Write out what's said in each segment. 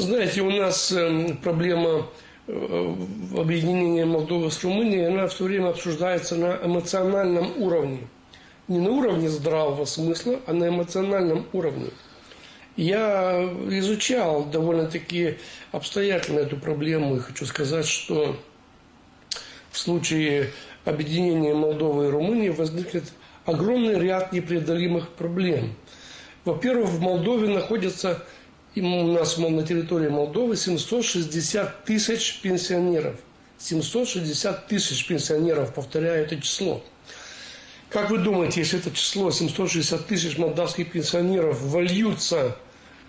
Знаете, у нас проблема объединения Молдовы с Румынией, она все время обсуждается на эмоциональном уровне. Не на уровне здравого смысла, а на эмоциональном уровне. Я изучал довольно-таки обстоятельно эту проблему и хочу сказать, что в случае объединения Молдовы и Румынии возникнет огромный ряд непреодолимых проблем. Во-первых, в Молдове находится, у нас на территории Молдовы 760 тысяч пенсионеров. 760 тысяч пенсионеров, повторяю это число. Как вы думаете, если это число 760 тысяч молдавских пенсионеров вольются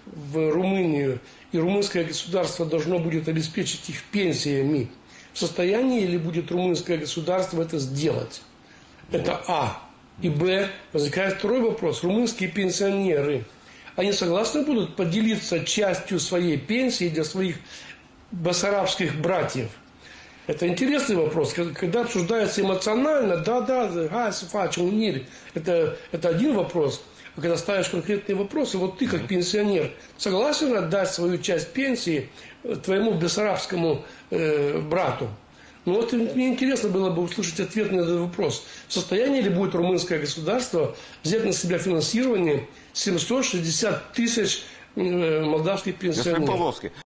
в Румынию, и румынское государство должно будет обеспечить их пенсиями, в состоянии ли будет румынское государство это сделать? Это А. И Б. Возникает второй вопрос. Румынские пенсионеры, они согласны будут поделиться частью своей пенсии для своих басарабских братьев? Это интересный вопрос. Когда обсуждается эмоционально, это один вопрос. А когда ставишь конкретные вопросы, вот ты как пенсионер согласен отдать свою часть пенсии твоему бессарабскому брату? Ну вот мне интересно было бы услышать ответ на этот вопрос. В состоянии ли будет румынское государство взять на себя финансирование 760 тысяч молдавских пенсионеров?